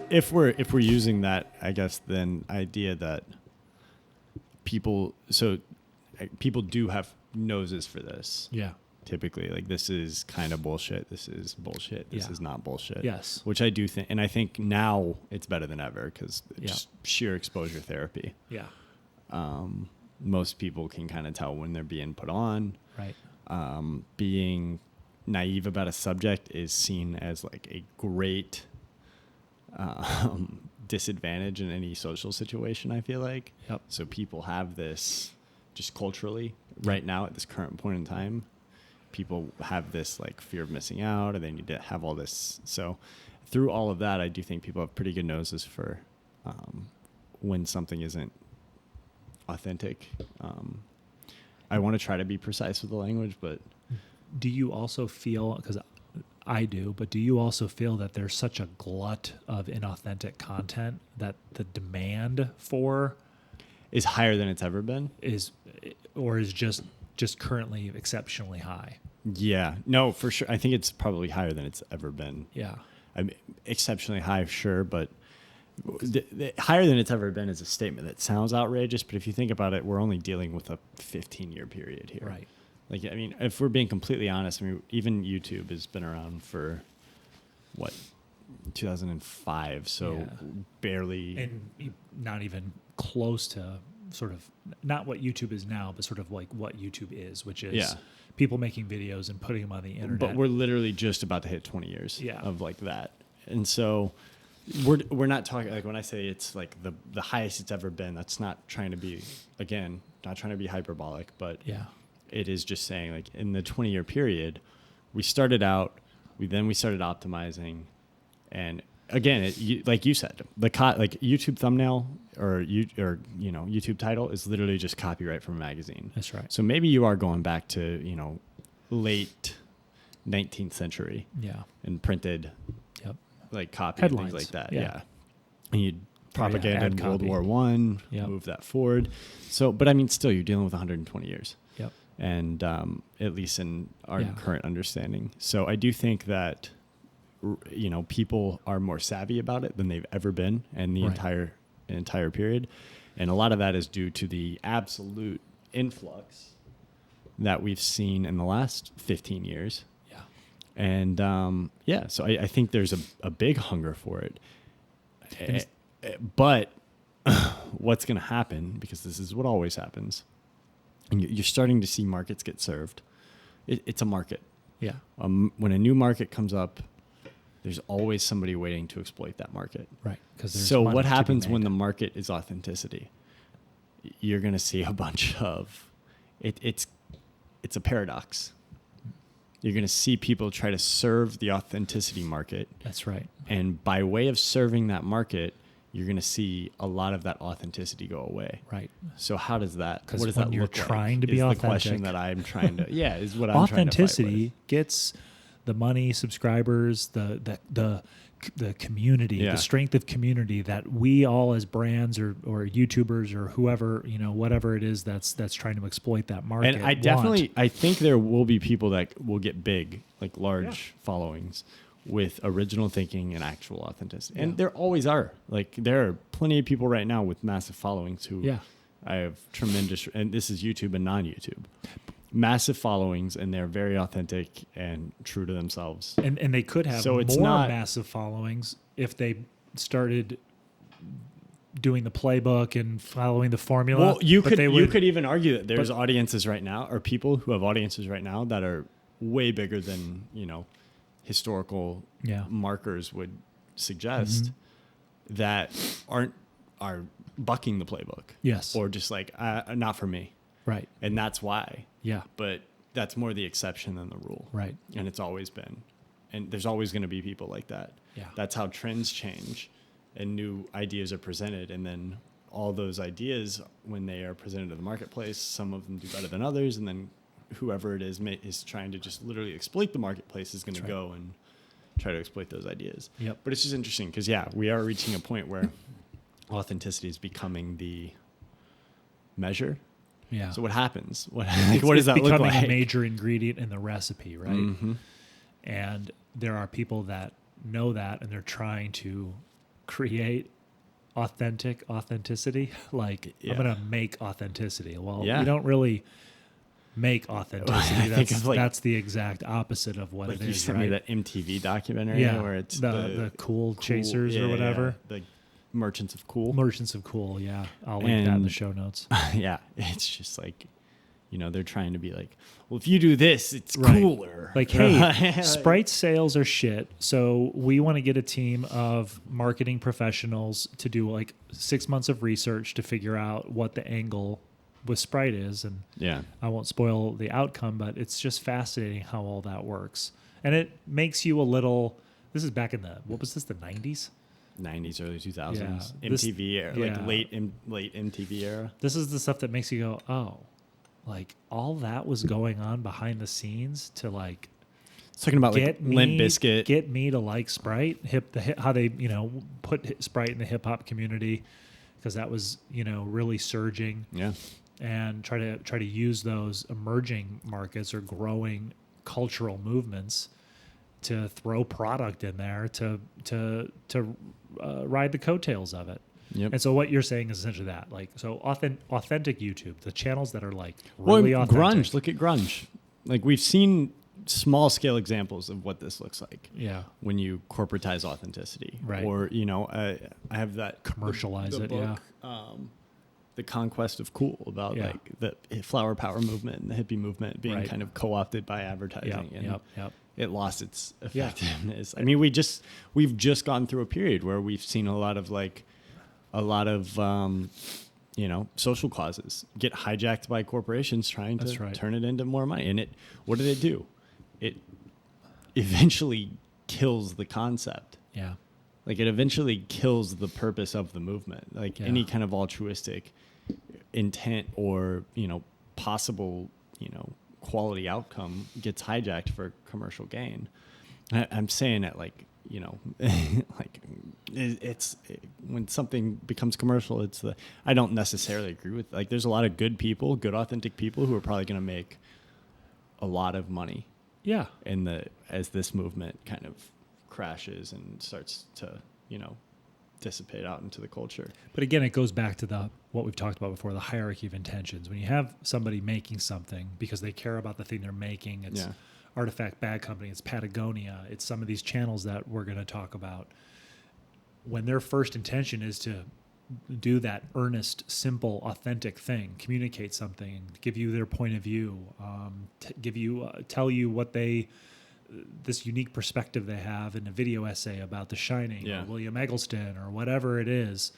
if we're using that, I guess, then idea that people do have noses for this. Yeah. Typically, like, this is kind of bullshit. This is bullshit. This is not bullshit. Yes. Which I do think, and I think now it's better than ever because just sheer exposure therapy. Yeah. Most people can kind of tell when they're being put on. Right. Being naive about a subject is seen as like a great disadvantage in any social situation, I feel like. Yep. So people have this just culturally right now at this current point in time. People have this like fear of missing out, and they need to have all this. So through all of that, I do think people have pretty good noses for when something isn't authentic. I want to try to be precise with the language, but do you also feel, because I do, but do you also feel that there's such a glut of inauthentic content that the demand for is higher than it's ever been? Is just currently exceptionally high? Yeah, no, for sure. I think it's probably higher than it's ever been. Yeah. I mean, exceptionally high, sure, but the higher than it's ever been is a statement that sounds outrageous, but if you think about it, we're only dealing with a 15-year period here. Right. Like, I mean, if we're being completely honest, I mean, even YouTube has been around for, 2005, so barely. And not even close to sort of, not what YouTube is now, but sort of like what YouTube is, which is people making videos and putting them on the internet. But we're literally just about to hit 20 years of like that. And so we're not talking, like when I say it's like the highest it's ever been, that's not trying to be, again, not trying to be hyperbolic, but it is just saying like in the 20-year period, we started out, we started optimizing, and again, like you said, like YouTube thumbnail or YouTube title is literally just copyright from a magazine. That's right. So maybe you are going back to late 19th century. Yeah. And printed. Yep. Like copy Headlines. and things like that. Yeah. And you propaganda in World War I, move that forward. So, but I mean, still, you're dealing with 120 years. Yep. And at least in our current understanding. So I do think that people are more savvy about it than they've ever been in the entire period. And a lot of that is due to the absolute influx that we've seen in the last 15 years. Yeah. And so I think there's a big hunger for it. But what's going to happen, because this is what always happens, and you're starting to see markets get served. It's a market. Yeah. When a new market comes up, there's always somebody waiting to exploit that market. Right. So what happens when the market is authenticity? You're going to see a bunch of it's a paradox. You're going to see people try to serve the authenticity market. That's right. And by way of serving that market, you're going to see a lot of that authenticity go away. Right. So how does that? Because what does when that you're look trying like? to be is authentic, the question that I'm trying to. Is what I'm trying to fight authenticity with. Gets the money, subscribers, the community, the strength of community that we all as brands or YouTubers or whoever, whatever it is that's trying to exploit that market. And I think there will be people that will get big, like large followings with original thinking and actual authenticity. And there always are. Like there are plenty of people right now with massive followings who I have tremendous, and this is YouTube and non-YouTube. Massive followings, and they're very authentic and true to themselves. And they could have massive followings if they started doing the playbook and following the formula. Well, you could even argue that there's audiences right now, or people who have audiences right now that are way bigger than historical markers would suggest that are bucking the playbook. Yes, or just like not for me. Right. And that's why. Yeah. But that's more the exception than the rule. Right. And it's always been. And there's always going to be people like that. Yeah. That's how trends change and new ideas are presented. And then all those ideas, when they are presented to the marketplace, some of them do better than others. And then whoever it is trying to just literally exploit the marketplace is going to go and try to exploit those ideas. Yep. But it's just interesting because, we are reaching a point where authenticity is becoming the measure. Yeah. So what happens? What does that look like? It's becoming a major ingredient in the recipe, right? Mm-hmm. And there are people that know that, and they're trying to create authenticity. Like, I'm going to make authenticity. Well, you don't really make authenticity. That's the exact opposite of what it is. You sent me that MTV documentary where it's the cool chasers or whatever. The Merchants of Cool. Merchants of Cool, yeah. I'll link that in the show notes. Yeah, it's just like, they're trying to be like, well, if you do this, it's cooler. Like, hey, Sprite sales are shit, so we want to get a team of marketing professionals to do like 6 months of research to figure out what the angle with Sprite is. And I won't spoil the outcome, but it's just fascinating how all that works. And it makes you a little, this is back in the 90s? 90s, early 2000s, MTV era, like late MTV era. This is the stuff that makes you go, oh, like all that was going on behind the scenes to like. It's talking about like Limp Bizkit. Get me to like Sprite, how they put Sprite in the hip hop community, because that was really surging. Yeah, and try to use those emerging markets or growing cultural movements to throw product in there to ride the coattails of it. Yep. And so what you're saying is essentially that, like, so authentic YouTube, the channels that are like really authentic. Grunge. Look at grunge. Like, we've seen small scale examples of what this looks like. Yeah. When you corporatize authenticity, right? Or I have that commercialize the it. Book, The Conquest of Cool, about like the flower power movement and the hippie movement being kind of co-opted by advertising. Yep. It lost its effectiveness. I mean, we've just gone through a period where we've seen a lot of social causes get hijacked by corporations trying to turn it into more money. And what did it do? It eventually kills the concept. Yeah. Like, it eventually kills the purpose of the movement. Like, any kind of altruistic intent or, possible, quality outcome gets hijacked for commercial gain. I'm saying it like, like when something becomes commercial, I don't necessarily agree with, like, there's a lot of good people, good authentic people who are probably going to make a lot of money. Yeah. As this movement kind of crashes and starts to, dissipate out into the culture. But again, it goes back to what we've talked about before, the hierarchy of intentions. When you have somebody making something because they care about the thing they're making, it's Artifact Bag Company, it's Patagonia, it's some of these channels that we're going to talk about. When their first intention is to do that earnest, simple, authentic thing, communicate something, give you their point of view, tell you what this unique perspective they have in a video essay about The Shining or William Eggleston or whatever it is,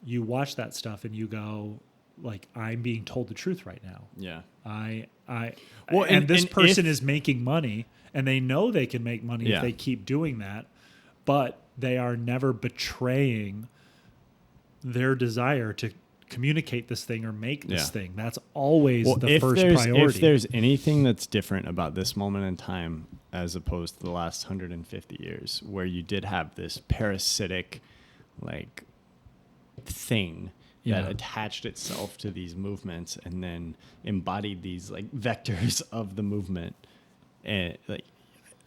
you watch that stuff and you go, like, I'm being told the truth right now. Yeah. And this person is making money, and they know they can make money if they keep doing that, but they are never betraying their desire to communicate this thing or make this thing. That's always the first priority. If there's anything that's different about this moment in time as opposed to the last 150 years, where you did have this parasitic, like, thing that attached itself to these movements and then embodied these, like, vectors of the movement. And, like,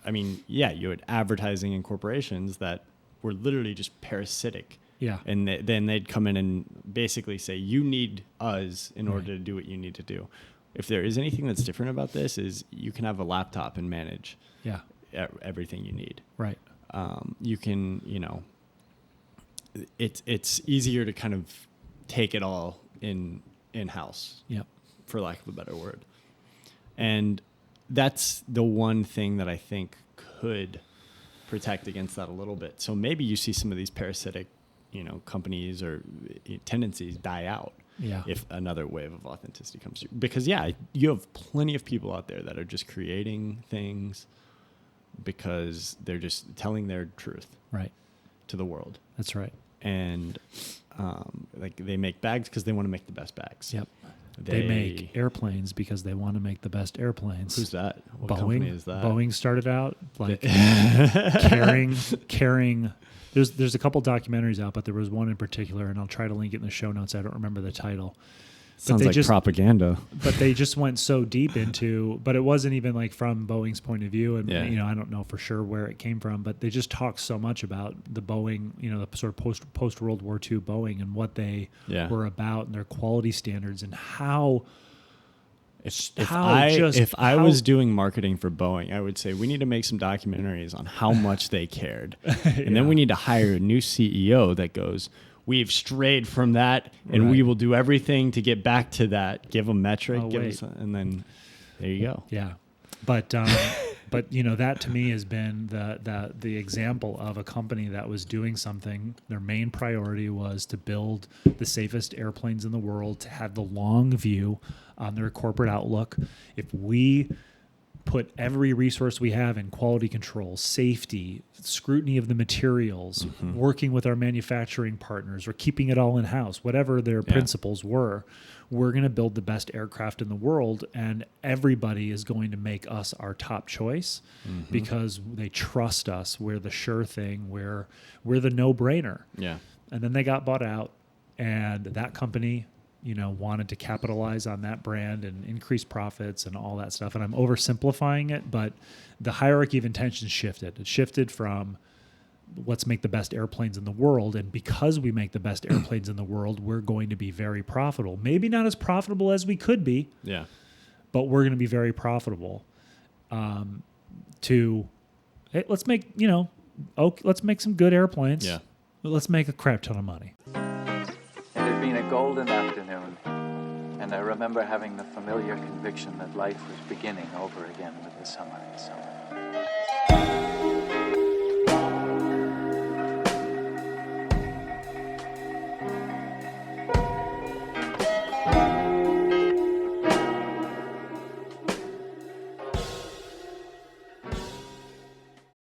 I mean, you had advertising and corporations that were literally just parasitic. Yeah. And then they'd come in and basically say, you need us in order to do what you need to do. If there is anything that's different about this, is you can have a laptop and manage everything you need. Right. You can, it's easier to kind of take it all in-house, for lack of a better word. And that's the one thing that I think could protect against that a little bit. So maybe you see some of these parasitic, companies or tendencies die out if another wave of authenticity comes through. Because, you have plenty of people out there that are just creating things because they're just telling their truth to the world. That's right. And like, they make bags because they want to make the best bags. Yep. They make airplanes because they want to make the best airplanes. Who's that? What Boeing. Company is that? Boeing started out like carrying. There's a couple documentaries out, but there was one in particular, and I'll try to link it in the show notes. I don't remember the title. Sounds like propaganda. But they just went so deep into, but it wasn't even like from Boeing's point of view. And, you know, I don't know for sure where it came from, but they just talked so much about the Boeing, you know, the sort of post World War II Boeing and what they were about and their quality standards and how. If I was doing marketing for Boeing, I would say we need to make some documentaries on how much they cared. And then we need to hire a new CEO that goes, we've strayed from that, and we will do everything to get back to that. Give them metric, and then there you go. Yeah, but you know, that to me has been the example of a company that was doing something. Their main priority was to build the safest airplanes in the world, to have the long view on their corporate outlook. If we put every resource we have in quality control, safety, scrutiny of the materials, working with our manufacturing partners, or keeping it all in-house, whatever their principles were, we're going to build the best aircraft in the world, and everybody is going to make us our top choice because they trust us. We're the sure thing. We're the no-brainer. Yeah. And then they got bought out, and that company, you know, wanted to capitalize on that brand and increase profits and all that stuff. And I'm oversimplifying it, but the hierarchy of intention shifted. It shifted from let's make the best airplanes in the world. And because we make the best airplanes in the world, we're going to be very profitable. Maybe not as profitable as we could be, but we're going to be very profitable. Hey, let's make, you know, let's make some good airplanes. Yeah. Let's make a crap ton of money. It had been a golden afternoon, and I remember having the familiar conviction that life was beginning over again with the summer and summer.